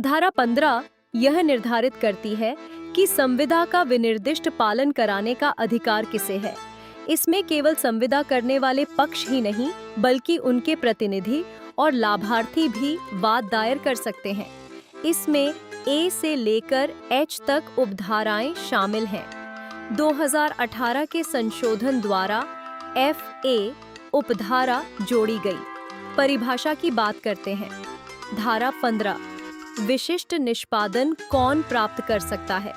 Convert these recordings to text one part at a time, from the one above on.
धारा 15 यह निर्धारित करती है कि संविदा का विनिर्दिष्ट पालन कराने का अधिकार किसे है। इसमें केवल संविदा करने वाले पक्ष ही नहीं बल्कि उनके प्रतिनिधि और लाभार्थी भी वाद दायर कर सकते हैं। इसमें ए से लेकर एच तक उपधाराएं शामिल हैं। 2018 के संशोधन द्वारा FA उपधारा जोड़ी गई। परिभाषा की बात करते हैं। धारा 15 विशिष्ट निष्पादन कौन प्राप्त कर सकता है।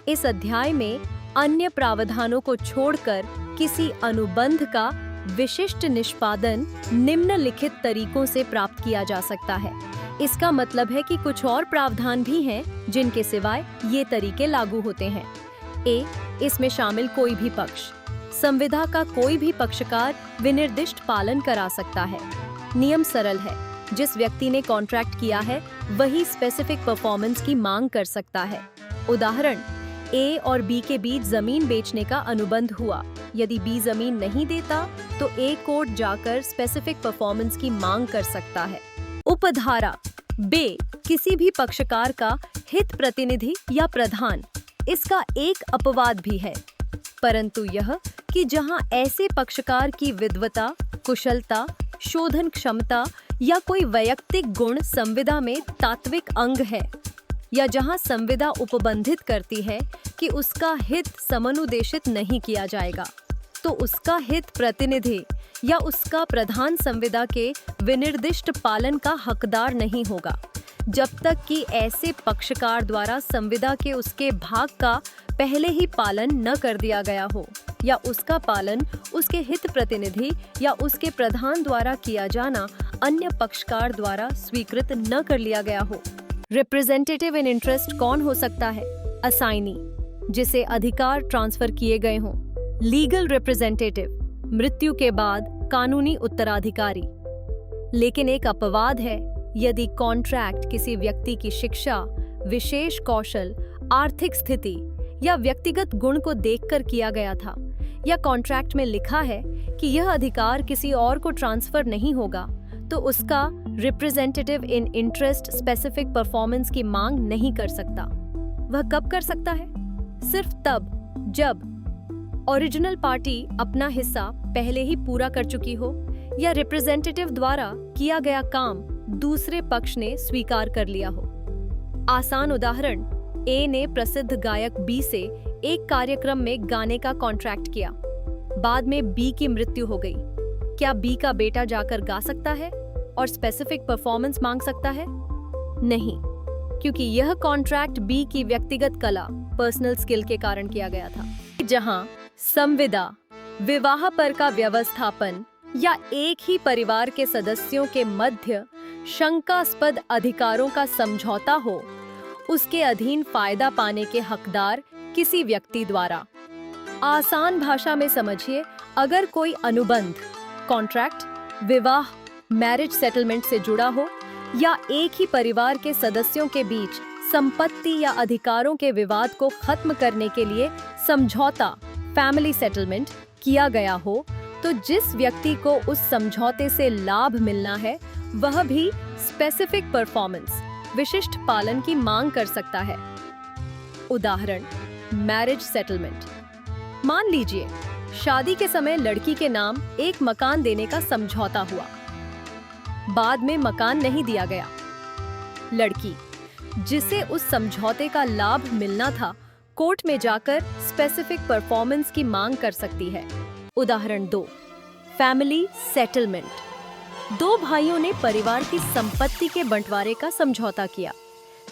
इस अध्याय में अन्य प्रावधानों को छोड़कर किसी अनुबंध का विशिष्ट निष्पादन निम्नलिखित तरीकों से प्राप्त किया जा सकता है। इसका मतलब है कि कुछ और प्रावधान भी हैं जिनके सिवाय ये तरीके लागू होते हैं। ए, इसमें शामिल कोई भी पक्ष। संविदा का कोई भी पक्षकार विनिर्दिष्ट पालन करा सकता है। नियम सरल है, जिस व्यक्ति ने कॉन्ट्रैक्ट किया है वही स्पेसिफिक परफॉर्मेंस की मांग कर सकता है। उदाहरण, ए और बी के बीच जमीन बेचने का अनुबंध हुआ। यदि बी जमीन नहीं देता तो ए कोर्ट जाकर स्पेसिफिक परफॉर्मेंस की मांग कर सकता है। उपधारा बे, किसी भी पक्षकार का हित प्रतिनिधि या प्रधान। इसका एक अपवाद भी है, परंतु यह कि जहां ऐसे पक्षकार की विद्वता, कुशलता, शोधन क्षमता या कोई वैयक्तिक गुण संविदा में तात्विक अंग है, या जहां संविदा उपबंधित करती है कि उसका हित समनुदेशित नहीं किया जाएगा, तो उसका हित प्रतिनिधि या उसका प्रधान संविदा के विनिर्दिष्ट पालन का हकदार नहीं होगा, जब तक कि ऐसे पक्षकार द्वारा संविदा के उसके भाग का पहले ही पालन न कर दिया गया हो, या उसका पालन उसके हित प्रतिनिधि या उसके प्रधान द्वारा किया जाना अन्य पक्षकार द्वारा स्वीकृत न कर लिया गया हो। रिप्रेजेंटेटिव इन इंटरेस्ट कौन हो सकता है? असाइनी, जिसे अधिकार ट्रांसफर किए गए हों। लीगल रिप्रेजेंटेटिव, मृत्यु के बाद कानूनी उत्तराधिकारी। लेकिन एक अपवाद है, यदि कॉन्ट्रैक्ट किसी व्यक्ति की शिक्षा, विशेष कौशल, आर्थिक स्थिति या व्यक्तिगत गुण को देखकर किया गया था, या कॉन्ट्रैक्ट में लिखा है कि यह अधिकार किसी और को ट्रांसफर नहीं होगा, तो उसका रिप्रेजेंटेटिव इन इंटरेस्ट स्पेसिफिक परफॉर्मेंस की मांग नहीं कर सकता। वह कब कर सकता है? सिर्फ तब जब ओरिजिनल पार्टी अपना हिस्सा पहले ही पूरा कर चुकी हो, या रिप्रेजेंटेटिव द्वारा किया गया काम दूसरे पक्ष ने स्वीकार कर लिया हो। आसान उदाहरण, ए ने प्रसिद्ध गायक बी से एक कार्यक्रम में गाने का कॉन्ट्रैक्ट किया। बाद में बी की मृत्यु हो गई। क्या बी का बेटा जाकर गा सकता है और स्पेसिफिक परफॉर्मेंस मांग सकता है? नहीं, क्योंकि यह कॉन्ट्रैक्ट बी की व्यक्तिगत कला, पर्सनल स्किल के कारण किया गया था। जहां संविदा, विवाह पर का व्यवस्थापन या एक ही परिवार के सदस्यों के मध्य शंकास्पद अधिकारों का समझौता हो, उसके अधीन फायदा पाने के हकदार किसी व्यक्ति द्वारा। आसान भाषा में समझिए, अगर कोई अनुबंध, कॉन्ट्रैक्ट, विवाह, मैरिज सेटलमेंट से जुड़ा हो, या एक ही परिवार के सदस्यों के बीच संपत्ति या अधिकारों के विवाद को खत्म करने के लिए समझौता, फैमिली सेटलमेंट किया गया हो, तो जिस व्यक्ति को उस समझौते से लाभ मिलना है वह भी स्पेसिफिक परफॉर्मेंस, विशिष्ट पालन की मांग कर सकता है। उदाहरण, मैरिज सेटलमेंट। मान लीजिए शादी के समय लड़की के नाम एक मकान देने का समझौता हुआ। बाद में मकान नहीं दिया गया। लड़की, जिसे उस समझौते का लाभ मिलना था, कोर्ट में जाकर स्पेसिफिक परफॉर्मेंस की मांग कर सकती है। उदाहरण 2, फैमिली सेटलमेंट। दो भाइयों ने परिवार की संपत्ति के बंटवारे का समझौता किया।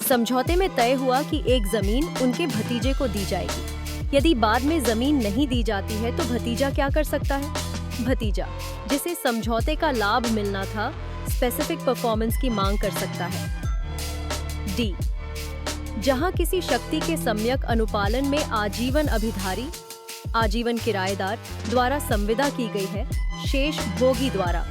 समझौते में तय हुआ कि एक जमीन उनके भतीजे को दी जाएगी। यदि बाद में जमीन नहीं दी जाती है तो भतीजा क्या कर सकता है? भतीजा, जिसे समझौते का लाभ मिलना था, स्पेसिफिक परफॉर्मेंस की मांग कर सकता है। डी, जहां किसी शक्ति के सम्यक अनुपालन में आजीवन अभिधारी, आजीवन किराएदार द्वारा संविदा की गई है, शेष भोगी द्वारा।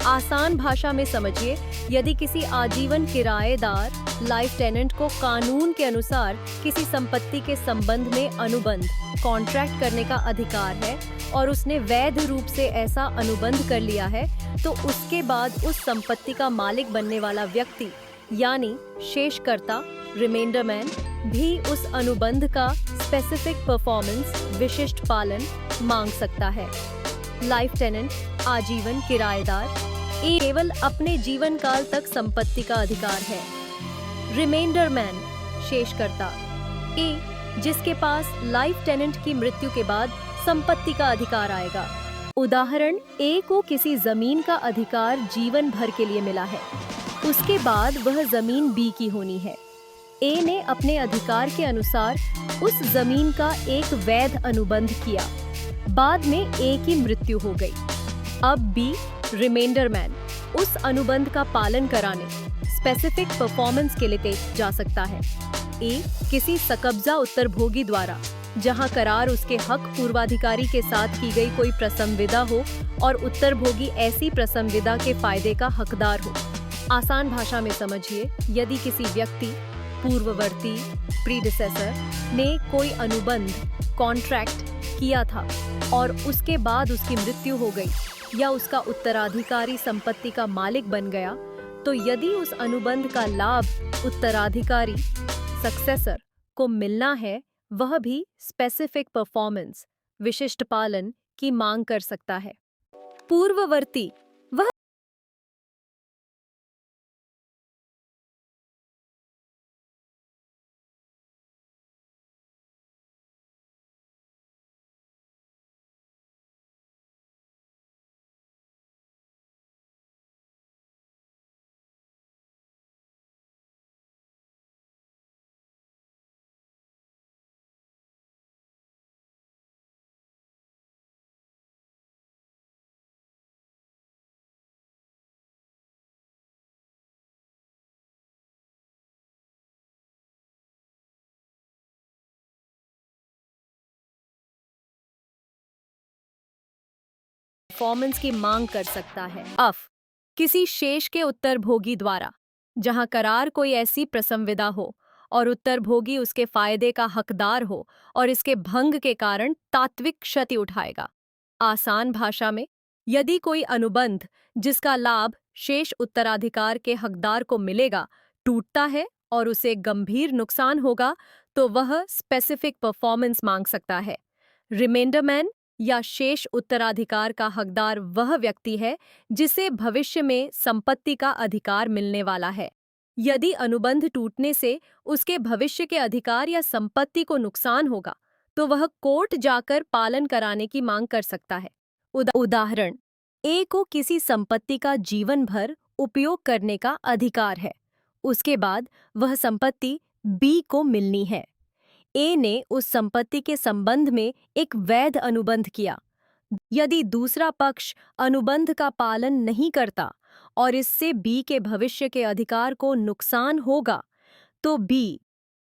आसान भाषा में समझिए, यदि किसी आजीवन किराएदार, लाइफ टेनेंट को कानून के अनुसार किसी संपत्ति के संबंध में अनुबंध, कॉन्ट्रैक्ट करने का अधिकार है और उसने वैध रूप से ऐसा अनुबंध कर लिया है, तो उसके बाद उस संपत्ति का मालिक बनने वाला व्यक्ति यानी शेषकर्ता रिमाइंडर मैन भी उस अनुबंध का स्पेसिफिक परफॉर्मेंस विशिष्ट पालन मांग सकता है। लाइफ टेनेंट आजीवन किराएदार केवल अपने जीवन काल तक संपत्ति का अधिकार है। रिमाइंडर मैन शेषकर्ता जिसके पास लाइफ टेनेंट की मृत्यु के बाद संपत्ति का अधिकार आएगा। उदाहरण ए को किसी जमीन का अधिकार जीवन भर के लिए मिला है, उसके बाद वह जमीन बी की होनी है। ए ने अपने अधिकार के अनुसार उस जमीन का एक वैध अनुबंध किया, बाद में ए की मृत्यु हो गई। अब बी रिमाइंडर मैन उस अनुबंध का पालन कराने स्पेसिफिक परफॉर्मेंस के लिए जा सकता है। ए किसी सकब्जा उत्तरभोगी द्वारा, जहां करार उसके हक पूर्वाधिकारी के साथ की गई कोई प्रसंविदा हो और उत्तरभोगी ऐसी प्रसंविदा के फायदे का हकदार हो। आसान भाषा में समझिए, यदि किसी व्यक्ति पूर्ववर्ती प्रीडिसेसर ने कोई अनुबंध कॉन्ट्रैक्ट किया था और उसके बाद उसकी मृत्यु हो गई या उसका उत्तराधिकारी संपत्ति का मालिक बन गया, तो यदि उस अनुबंध का लाभ उत्तराधिकारी सक्सेसर को मिलना है, वह भी स्पेसिफिक परफॉर्मेंस विशिष्ट पालन की मांग कर सकता है। पूर्ववर्ती वह परफॉर्मेंस की मांग कर सकता है। किसी शेष के उत्तरभोगी द्वारा, जहां करार कोई ऐसी प्रसंविदा हो और उत्तरभोगी उसके फायदे का हकदार हो और इसके भंग के कारण तात्विक क्षति उठाएगा। आसान भाषा में, यदि कोई अनुबंध जिसका लाभ शेष उत्तराधिकार के हकदार को मिलेगा टूटता है और उसे गंभीर नुकसान होगा, तो वह स्पेसिफिक परफॉर्मेंस मांग सकता है। रिमाइंडर मैन या शेष उत्तराधिकार का हकदार वह व्यक्ति है जिसे भविष्य में संपत्ति का अधिकार मिलने वाला है। यदि अनुबंध टूटने से उसके भविष्य के अधिकार या संपत्ति को नुकसान होगा, तो वह कोर्ट जाकर पालन कराने की मांग कर सकता है। उदाहरण ए को किसी संपत्ति का जीवन भर उपयोग करने का अधिकार है, उसके बाद वह संपत्ति बी को मिलनी है। ए ने उस संपत्ति के संबंध में एक वैध अनुबंध किया। यदि दूसरा पक्ष अनुबंध का पालन नहीं करता और इससे बी के भविष्य के अधिकार को नुकसान होगा, तो बी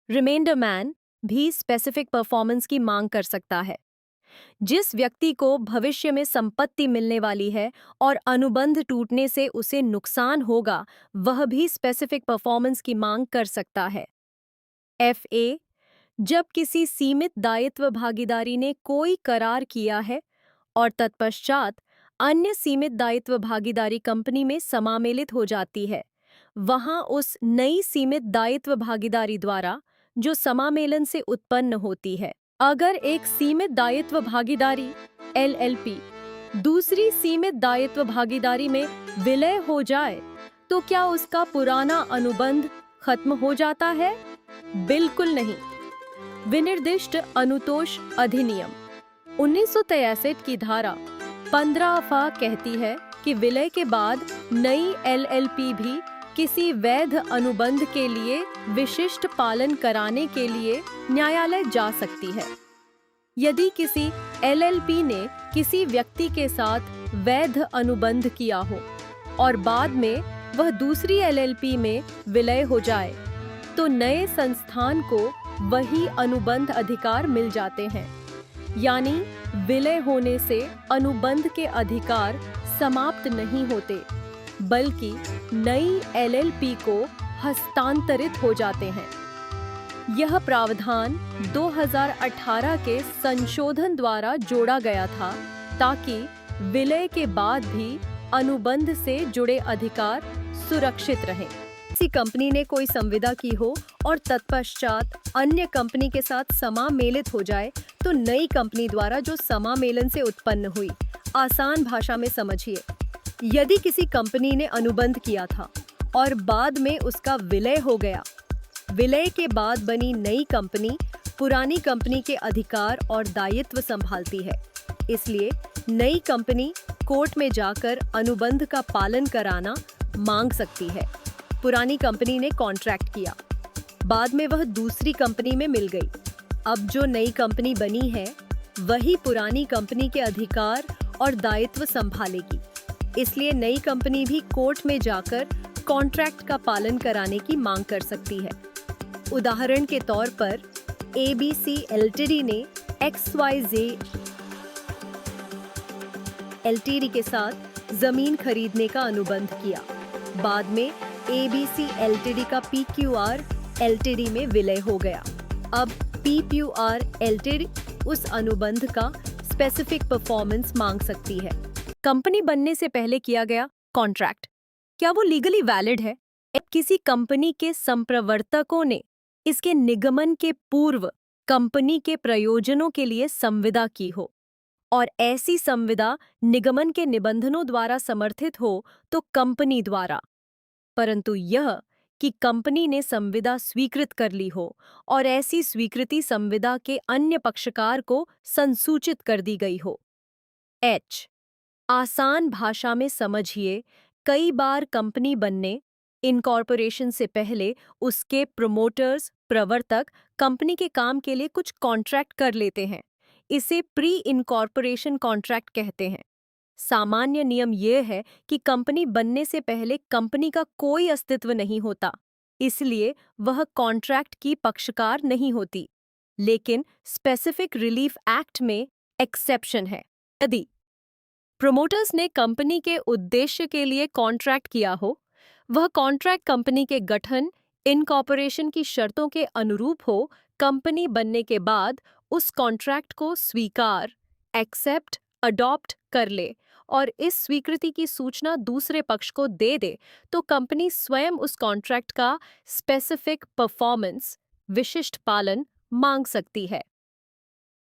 रिमाइंडर मैन भी स्पेसिफिक परफॉर्मेंस की मांग कर सकता है। जिस व्यक्ति को भविष्य में संपत्ति मिलने वाली है और अनुबंध टूटने से उसे नुकसान होगा, वह भी स्पेसिफिक परफॉर्मेंस की मांग कर सकता है। FA जब किसी सीमित दायित्व भागीदारी ने कोई करार किया है और तत्पश्चात अन्य सीमित दायित्व भागीदारी कंपनी में समामेलित हो जाती है, वहां उस नई सीमित दायित्व भागीदारी द्वारा जो समामेलन से उत्पन्न होती है, अगर एक सीमित दायित्व भागीदारी LLP दूसरी सीमित दायित्व भागीदारी में विलय हो जाए, तो क्या उसका पुराना अनुबंध खत्म हो जाता है? बिल्कुल नहीं। विनिर्दिष्ट अनुतोष अधिनियम 1963 की धारा 15 कहती है कि विलय के बाद नई LLP भी किसी वैध अनुबंध के लिए विशिष्ट पालन कराने के लिए न्यायालय जा सकती है। यदि किसी LLP ने किसी व्यक्ति के साथ वैध अनुबंध किया हो और बाद में वह दूसरी LLP में विलय हो जाए, तो नए संस्थान को वही अनुबंध अधिकार मिल जाते हैं। यानी विलय होने से अनुबंध के अधिकार समाप्त नहीं होते, बल्कि नई LLP को हस्तांतरित हो जाते हैं। यह प्रावधान 2018 के संशोधन द्वारा जोड़ा गया था ताकि विलय के बाद भी अनुबंध से जुड़े अधिकार सुरक्षित रहें। किसी कंपनी ने कोई संविदा की हो और तत्पश्चात अन्य कंपनी के साथ समामेलित हो जाए, तो नई कंपनी द्वारा जो समामेलन से उत्पन्न हुई, आसान भाषा में समझिए, यदि किसी कंपनी ने अनुबंध किया था और बाद में उसका विलय हो गया, विलय के बाद बनी नई कंपनी पुरानी कंपनी के अधिकार और दायित्व संभालती है। इसलिए नई कंपनी कोर्ट में जाकर अनुबंध का पालन कराना मांग सकती है। पुरानी कंपनी ने कॉन्ट्रैक्ट किया, बाद में वह दूसरी कंपनी में मिल गई। अब जो नई कंपनी बनी है, वही पुरानी कंपनी के अधिकार और दायित्व संभालेगी। इसलिए नई कंपनी भी कोर्ट में जाकर कॉन्ट्रैक्ट का पालन कराने की मांग कर सकती है। उदाहरण के तौर पर ABC LTD ने XYZ LTD के साथ जमीन खरीदने का अनुबंध किया। बाद में ABC LTD का PQR LTD में विलय हो गया। अब PQR LTD उस अनुबंध का स्पेसिफिक परफॉर्मेंस मांग सकती है। कंपनी बनने से पहले किया गया कॉन्ट्रैक्ट, क्या वो लीगली वैलिड है? किसी कंपनी के संप्रवर्तकों ने इसके निगमन के पूर्व कंपनी के प्रयोजनों के लिए संविदा की हो और ऐसी संविदा निगमन के निबंधनों द्वारा समर्थित हो तो कंपनी द्वारा, परंतु यह कि कंपनी ने संविदा स्वीकृत कर ली हो और ऐसी स्वीकृति संविदा के अन्य पक्षकार को संसूचित कर दी गई हो। H आसान भाषा में समझिए, कई बार कंपनी बनने इनकॉर्पोरेशन से पहले उसके प्रोमोटर्स प्रवर्तक कंपनी के काम के लिए कुछ कॉन्ट्रैक्ट कर लेते हैं। इसे प्री इनकॉर्पोरेशन कॉन्ट्रैक्ट कहते हैं। सामान्य नियम यह है कि कंपनी बनने से पहले कंपनी का कोई अस्तित्व नहीं होता, इसलिए वह कॉन्ट्रैक्ट की पक्षकार नहीं होती। लेकिन स्पेसिफिक रिलीफ एक्ट में एक्सेप्शन है। यदि प्रोमोटर्स ने कंपनी के उद्देश्य के लिए कॉन्ट्रैक्ट किया हो, वह कॉन्ट्रैक्ट कंपनी के गठन इनकॉर्पोरेशन की शर्तों के अनुरूप हो, कंपनी बनने के बाद उस कॉन्ट्रैक्ट को स्वीकार एक्सेप्ट अडॉप्ट कर ले और इस स्वीकृति की सूचना दूसरे पक्ष को दे दे, तो कंपनी स्वयं उस कॉन्ट्रैक्ट का स्पेसिफिक परफॉर्मेंस विशिष्ट पालन मांग सकती है।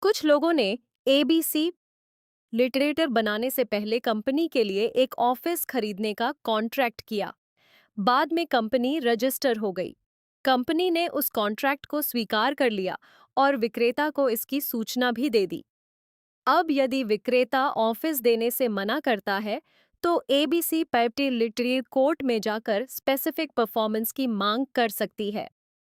कुछ लोगों ने ABC लिटरेचर बनाने से पहले कंपनी के लिए एक ऑफिस खरीदने का कॉन्ट्रैक्ट किया। बाद में कंपनी रजिस्टर हो गई। कंपनी ने उस कॉन्ट्रैक्ट को स्वीकार कर लिया और विक्रेता को इसकी सूचना भी दे दी। अब यदि विक्रेता ऑफिस देने से मना करता है, तो ABC लिटरेचर कोर्ट में जाकर स्पेसिफिक परफॉर्मेंस की मांग कर सकती है।